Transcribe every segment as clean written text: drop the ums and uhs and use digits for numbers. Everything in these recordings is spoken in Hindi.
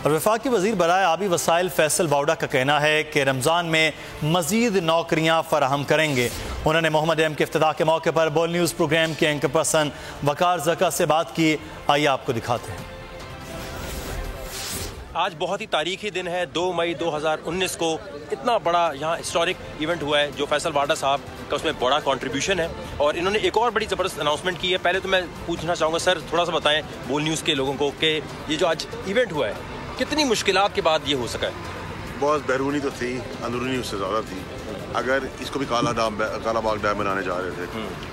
और वफाकी वज़ीर बराए आबी वसाइल फैसल बाउडा का कहना है कि रमज़ान में मज़ीद नौकरियाँ फराहम करेंगे। उन्होंने मोहम्मद एम के इफ्तिताह के मौके पर बोल न्यूज़ प्रोग्राम के एंकर पर्सन वकार ज़का से बात की। आइए आपको दिखाते हैं। आज बहुत ही तारीखी दिन है। 2 मई 2019 को इतना बड़ा यहाँ हिस्टोरिक इवेंट हुआ है जो फैसल बाउडा साहब का उसमें बड़ा कंट्रीब्यूशन है और इन्होंने एक और बड़ी ज़बरदस्त अनाउंसमेंट की है। पहले तो मैं पूछना चाहूँगा सर, थोड़ा सा बताएं बोल न्यूज़ के लोगों को कि ये जो आज इवेंट हुआ है कितनी मुश्किलात के बाद ये हो सका है। बहुत बैरूनी तो थी, अंदरूनी उससे ज़्यादा थी। अगर इसको भी काला बाग डैम बनाने जा रहे थे,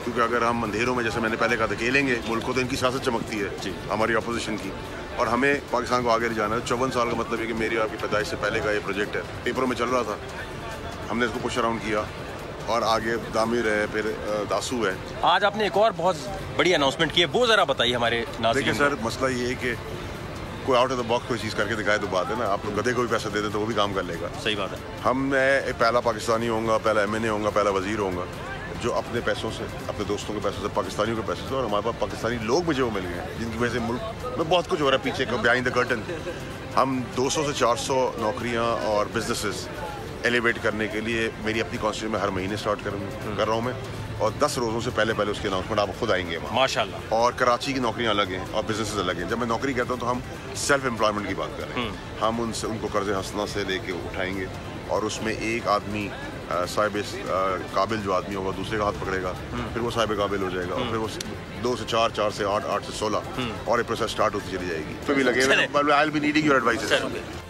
क्योंकि अगर हम अंधेरों में, जैसे मैंने पहले कहा था, खेलेंगे मुल्क को, तो इनकी सियासत चमकती है हमारी अपोजिशन की, और हमें पाकिस्तान को आगे ले जाना है। 54 साल का मतलब है कि मेरी आपकी पैदाइश से पहले का ये प्रोजेक्ट है, पेपरों में चल रहा था, हमने इसको पुश अराउंड किया और आगे दामिर है, फिर दासू है। आज आपने एक और बहुत बड़ी अनाउंसमेंट की है, वो ज़रा बताइए हमारे नाज़रीन। देखिए सर, मसला ये है कि कोई आउट ऑफ द बॉक्स कोई चीज़ करके दिखाए तो बात है ना। आप लोग गधे को भी पैसा दे दें तो वो भी काम कर लेगा। सही बात है। मैं पहला पाकिस्तानी होऊंगा, पहला MNA होऊंगा, पहला वजीर होऊंगा जो अपने पैसों से, अपने दोस्तों के पैसों से, पाकिस्तानियों के पैसों से, और हमारे पास पाकिस्तानी लोग मुझे वो मिल गए हैं जिनकी वजह से मुल्क में बहुत कुछ हो रहा है पीछे को, बिहाइंड द कर्टन। हम 200 से 400 नौकरियाँ और बिजनेसेस एलिवेट करने के लिए मेरी अपनी कॉन्स्टिट्यूशन में हर महीने स्टार्ट कर रहा हूँ मैं, और 10 रोज़ों से पहले उसकी अनाउंसमेंट आप खुद आएंगे माशाल्लाह। और कराची की नौकरियाँ अलग हैं और बिजनेसेस अलग हैं। जब मैं नौकरी कहता हूँ तो हम सेल्फ एम्प्लॉयमेंट की बात कर रहे हैं। हम उनको कर्ज हंसना से लेके उठाएंगे और उसमें एक आदमी साहिब काबिल जो आदमी होगा दूसरे का हाथ पकड़ेगा, फिर वो साहिब काबिल हो जाएगा, और फिर वो 2 से 4, 4 से 8, 8 से 16 और ये प्रोसेस स्टार्ट होती चली जाएगी। तो भी लगे, I will be needing your advice.